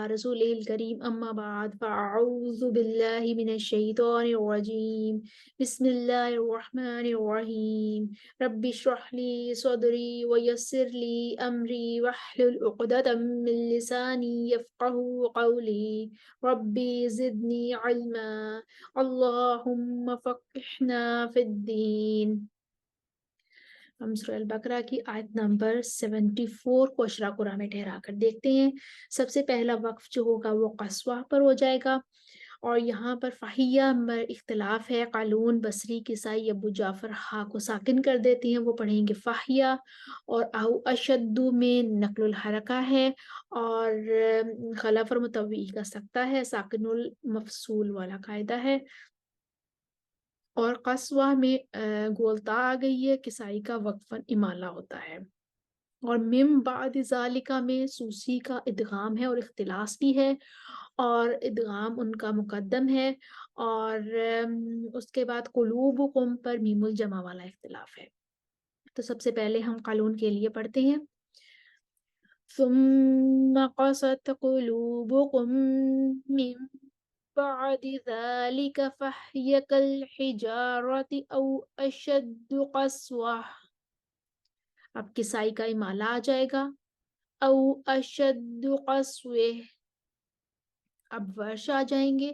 अला रसूलिल करीम अम्मा बाद फ़अऊज़ु बिल्लाहि मिनश शैतानिर रजीम बिस्मिल्लाहिर रहमानिर रहीम रब्बि इश्रह ली सदरी व यस्सिर ली अमरी वहलुल उक़दतम मिन लिसानी यफ़क़हू क़ौली रब्बी ज़िदनी इल्मा अल्लाहुम्मा फ़क़्हिना फ़िद्दीन। हम सूरह अल-बकरा की आयत नंबर 74 को अशरा कुरान में ठहरा कर देखते हैं। सबसे पहला वक्फ जो होगा वो कस्वा पर हो जाएगा और यहाँ पर फ़हिया में इख्तिलाफ है। क़ालून, बसरी, किसाई, अबू जाफ़र हा को साकिन कर देते हैं, वो पढ़ेंगे फ़हिया। और औ अशद्दु में नक़्लुल हरका है और खलफ और मुतव्वी का सकता है, साकिनुल मफ़सूल वाला कायदा है। और कस्वा में गोलता आ गई है, किसाई का वक्फन इमाला होता है। और मिम बाद ज़ालिका में सूसी का इदगाम है और इख्तिलास भी है और इदगाम उनका मुकद्दम है। और उसके बाद कुलूबुकुम पर मीमुल जमा वाला इख्तिलाफ है। तो सबसे पहले हम क़ालून के लिए पढ़ते हैं। सुम्मा क़सत कुलूबुकुम मिन بعد ذلك فهي كالحجارة أو أشد قسوة। अब किसाई का इमाला आ जाएगा औ अशद कस्वे। अब वर्ष आ जाएंगे,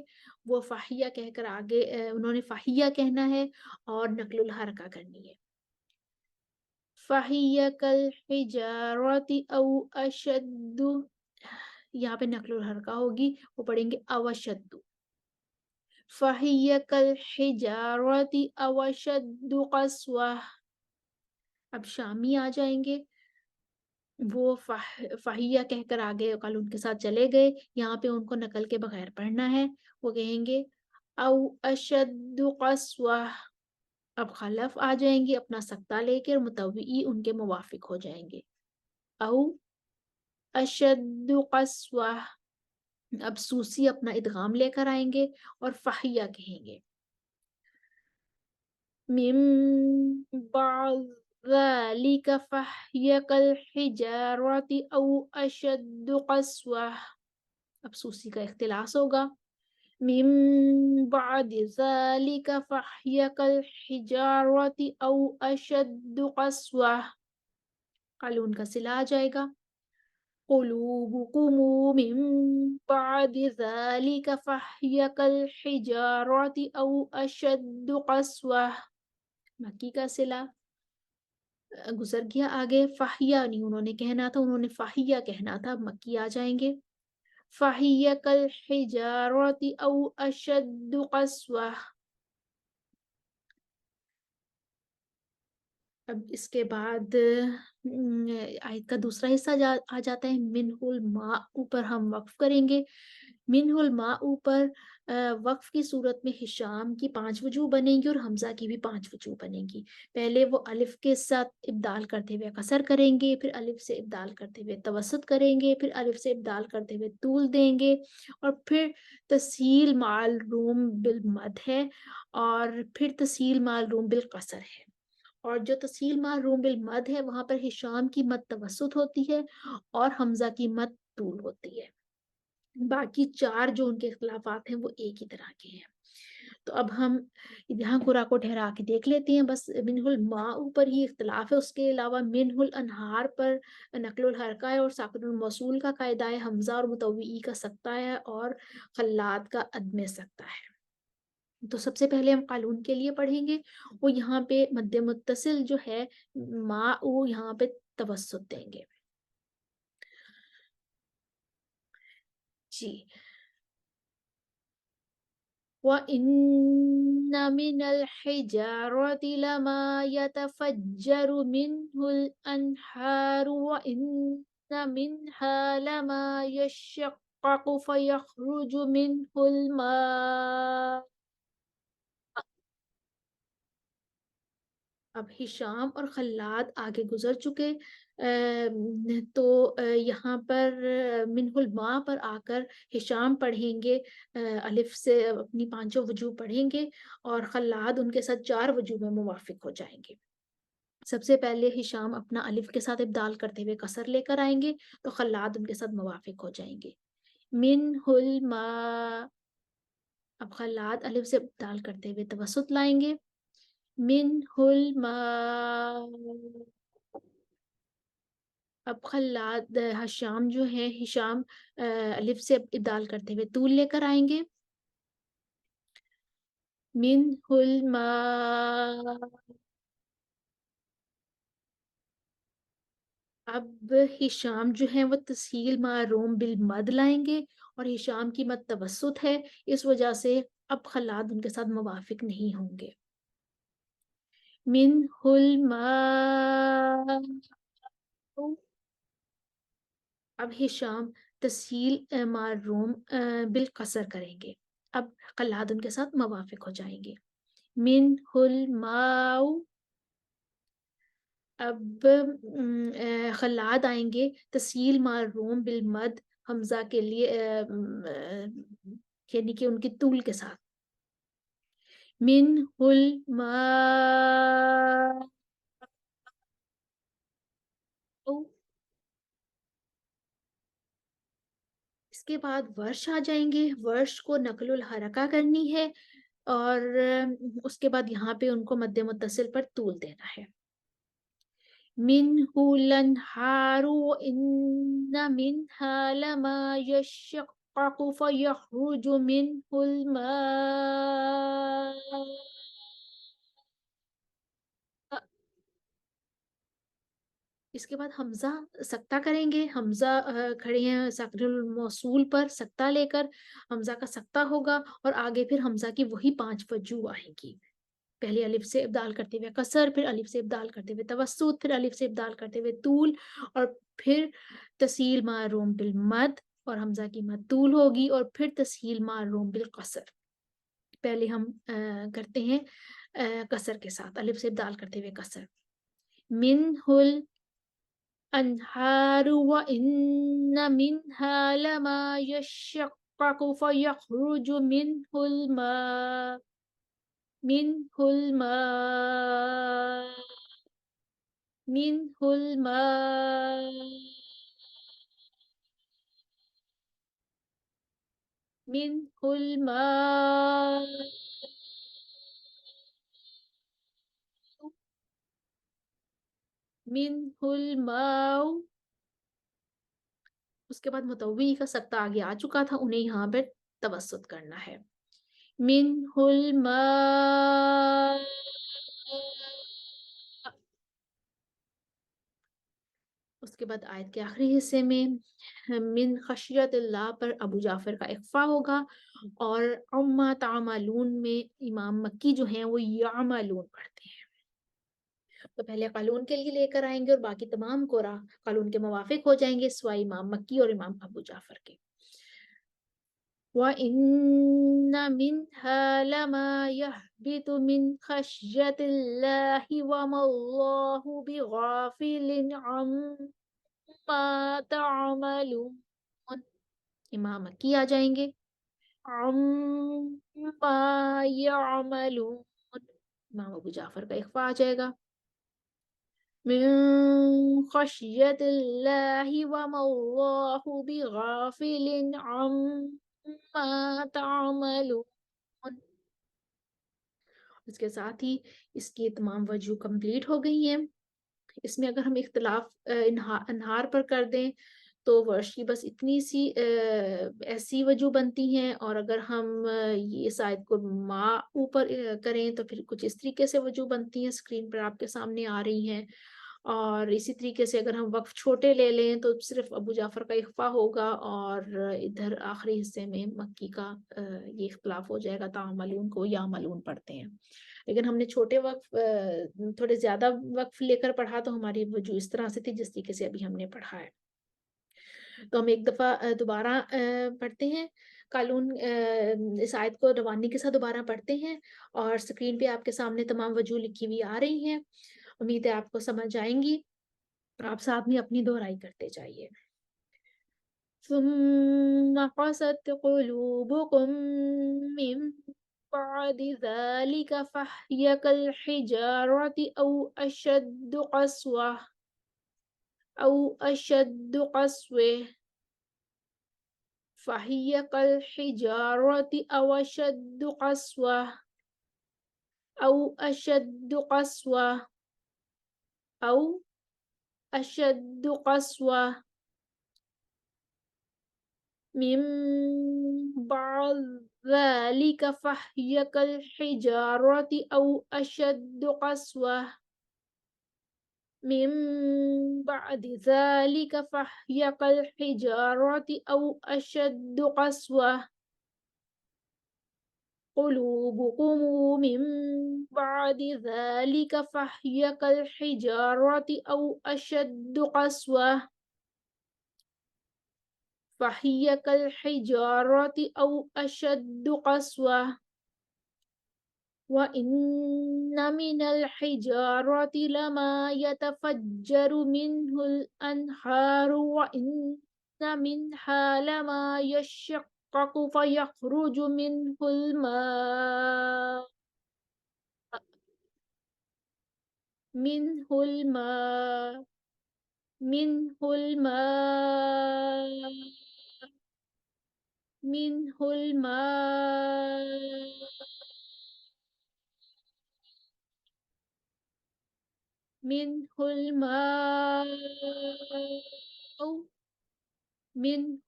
वो फाहिया कहकर आगे उन्होंने फाहिया कहना है और नकलुल हरका करनी है। फाहिया कल हिजारती औ अशद, यहाँ पे नकलुल हरका होगी, वो पढ़ेंगे अवशद्दु। फ़हिय कल हिजारती अव अशद्दु क़स्वा। अब शामी आ जाएंगे, वो फ़हिया कहकर आगे क़ालून के साथ चले गए, यहाँ पे उनको नकल के बगैर पढ़ना है। वो कहेंगे अव अशद्दु क़स्वा। अब खलफ आ जाएंगे अपना सक्ता लेकर, मुतव्वी उनके मुवाफिक हो जाएंगे। अव अशद्दु क़स्वा। अब सूसी अपना इदगाम लेकर आएंगे और फ़हिया कहेंगे। मिन बाद ज़ालिका फ़हिय कल-हिजारति औ अशद्दु क़स्वा। अब सूसी का इख्तिलास होगा। मिन बाद ज़ालिका फ़हिय कल-हिजारति औ अशद्दु क़स्वा। क़ालून का सिला आ जाएगा। क़ुलूबुकुम मिन बाद ज़ालिका फ़हिय कल-हिजारति औ अशद्दु क़स्वा। मक्की का सिला गुजर गया आगे। फाहिया नहीं उन्होंने कहना था, उन्होंने फाहिया कहना था। मक्की आ जाएंगे। फाहिया कल हिजारति औ अशद्दु क़स्वा। अब इसके बाद आयत का दूसरा हिस्सा आ जाता है। मिनहुल मा ऊपर हम वक्फ करेंगे। मिनहुल मा ऊपर वक्फ की सूरत में हिशाम की 5 वजूह बनेंगी और हमजा की भी 5 वजूह बनेंगी। पहले वो अलिफ के साथ इब्दाल करते हुए कसर करेंगे, फिर अलिफ से इब्दाल करते हुए तवस्सुत करेंगे, फिर अलिफ से इब्दाल करते हुए तूल देंगे और फिर तस्हील माल रूम बिल मद है और फिर तस्हील माल रूम बिल कसर है। और जो तस्हील माहरूम बिल मद है वहां पर हिशाम की मद तवस्सुत होती है और हमजा की मद तूल होती है। बाकी 4 जो उनके इख्तिलाफात हैं वो एक ही तरह के हैं। तो अब हम यहाँ कुरा को ठहरा के देख लेते हैं। बस मिनहुल माउ पर ही इख्तिलाफ है, उसके अलावा मिनहुल अनहार पर नकलुल हरका है और साकिनुल मौसूल का कायदा है, हमजा और मुतव्वी का सकता है और खल्लात का अदम सकता है। तो सबसे पहले हम क़ालून के लिए पढ़ेंगे। वो यहाँ पे मद्दे मुत्तसिल जो है मा वो यहाँ पे तवस्सुत देंगे। जी। व इन्ना मिनल हिजारति लमा यतफज्जरु मिनहुल अनहारु व इन्ना मिनहा लमा यशक्ककु फयख्रुजु मिनहुल मा। अब हिशाम और खल्लाद आगे गुजर चुके। तो यहाँ पर मिनहुल मा पर आकर हिशाम पढ़ेंगे, अलिफ से अपनी 5 वजूह पढ़ेंगे और खल्लाद उनके साथ 4 वजूह में मुवाफिक हो जाएंगे। सबसे पहले हिशाम अपना अलिफ के साथ इब्दाल करते हुए कसर लेकर आएंगे तो खल्लाद उनके साथ मुवाफिक हो जाएंगे। منہ الماء. اب خلاد الف سے ابدال کرتے ہوئے توسط لائیں گے. منہ الماء. اب خلاد ہشام جو ہے ہشام الف سے ابدال کرتے ہوئے طول لے کر آئیں گے. منہ الماء. اب ہشام جو ہے وہ تسہیل معروم بالمد لائیں گے اور ہشام کی مد توسط ہے، اس وجہ سے اب خلاد ان کے ساتھ موافق نہیں ہوں گے. منہ الماء. اب ہشام تسہیل معروم بالقصر کریں گے، اب خلاد ان کے ساتھ موافق ہو جائیں گے. منہ الماء. اب خلاد آئیں گے تسہیل معروم بالمد حمزہ کے لیے یعنی کہ ان کی طول کے ساتھ. منہ الماء. اس کے بعد ورش آ جائیں گے، ورش کو نقل الحرکہ کرنی ہے اور اس کے بعد یہاں پہ ان کو مد متصل پر طول دینا ہے. منہ الانہار وان منها لما یشقق فیخرج منہ الماء. اس کے بعد حمزہ سکتہ کریں گے، حمزہ کھڑے ہیں ساکن الموصول پر سکتہ لے کر، حمزہ کا سکتہ ہوگا اور آگے پھر حمزہ کی وہی 5 وجوہ آئیں گی. پہلے الف سے ابدال کرتے ہوئے قصر، پھر الف سے ابدال کرتے ہوئے توسط، پھر الف سے ابدال کرتے ہوئے طول اور پھر تسہیل معروم بالمد اور حمزہ کی مد طول ہوگی اور پھر تسہیل معروم بالقصر. پہلے ہم کرتے ہیں قصر کے ساتھ الف سے ابدال کرتے ہوئے قصر. منہ الانہار وان منها لما یشقق فیخرج منہ الماء. منہ الماء. منہ الماء. منہ الماء. منہ الماء. اس کے بعد متوی کا سکتہ آگے آ چکا تھا، انہیں یہاں پہ توسط کرنا ہے. منہ الماء. اس کے بعد آیت کے آخری حصے میں من خشیت اللہ پر ابو جعفر کا اخفا ہوگا اور اما تعملون میں امام مکی جو ہیں وہ یعملون پڑھتے ہیں. تو پہلے قالون کے لیے لے کر آئیں گے اور باقی تمام قرآ قالون کے موافق ہو جائیں گے سوائے امام مکی اور امام ابو جعفر کے. وَإِنَّ مِنْهَا لَمَا يَهْبِطُ مِنْ خَشْيَةِ اللَّهِ وَمَا اللَّهُ بِغَافِلٍ عَمَّا تَعْمَلُونَ. امام مکی آ جائیں گے. عَمَّا يَعْمَلُونَ. امام ابو جعفر کا اخفا آ جائے گا. من خشیت اللہ وما اللہ بغافل عما تعملون. اس کے ساتھ ہی اس کی تمام وجوہ کمپلیٹ ہو گئی ہیں. اس میں اگر ہم اختلاف انہار پر کر دیں تو ورش کی بس اتنی سی ایسی وجوہ بنتی ہیں اور اگر ہم اس آیت کو ما اوپر کریں تو پھر کچھ اس طریقے سے وجوہ بنتی ہیں، اسکرین پر آپ کے سامنے آ رہی ہیں. اور اسی طریقے سے اگر ہم وقف چھوٹے لے لیں تو صرف ابو جعفر کا اخفا ہوگا اور ادھر آخری حصے میں مکی کا یہ اختلاف ہو جائے گا، تعملون کو یا ملون پڑھتے ہیں. لیکن ہم نے چھوٹے وقف تھوڑے زیادہ وقف لے کر پڑھا تو ہماری وجوہ اس طرح سے تھی جس طریقے سے ابھی ہم نے پڑھا ہے. تو ہم ایک دفعہ دوبارہ پڑھتے ہیں قالون، اس آیت کو روانی کے ساتھ دوبارہ پڑھتے ہیں اور اسکرین پہ آپ کے سامنے تمام وجوہ لکھی ہوئی آ رہی ہیں. امید ہے آپ کو سمجھ آئیں گی، آپ ساتھ میں اپنی دہرائی کرتے جائیے. ثم قست قلوبكم من بعد ذلك فهي كالحجارة أو أشد قسوة فهي كالحجارة أو أو أشد قسوة من بعد ذلك فهي كالحجارة أو أشد قسوة من بعد ذلك فهي كالحجارة أو أشد قسوة قلوبكم من بعد ذلك فهي كالحجارة أو أشد قسوة فهي كالحجارة أو أشد قسوة وإن من الحجارة لما يتفجر منه الأنهار وإن منها لما يشقق فيخرج منه الماء منه الماء منه الماء منه الماء منه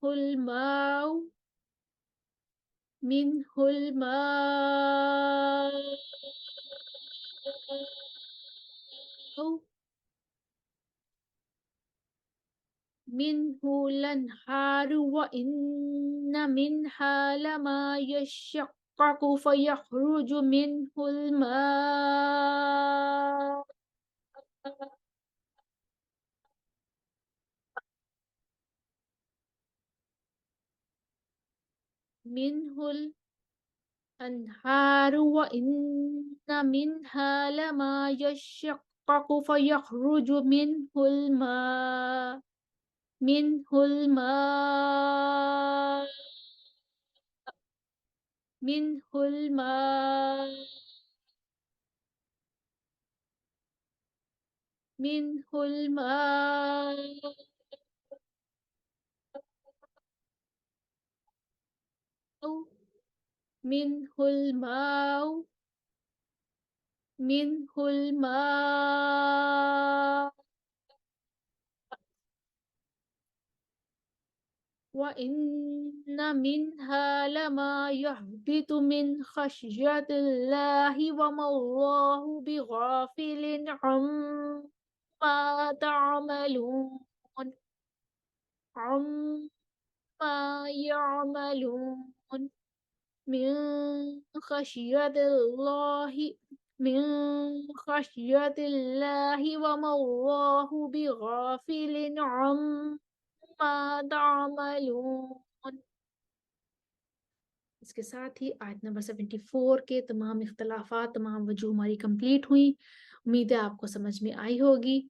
الماء منه الماء منه الأنهار وإن منها لما يشقق فيخرج منه الماء منه الأنهار وإن منها لما يشقق فيخرج منه الماء منه الماء منه الماء منه الماء منه الماء وإن منها لما يهبط من خشية الله وما الله بغافل عما تعملون عما يعملون من خشية الله من خشية الله وما الله بغافل عما تعملون। इसके साथ ही आयत नंबर 74 के तमाम इख्तलाफात तमाम वजूह हमारी कंप्लीट हुई। उम्मीद है आपको समझ में आई होगी।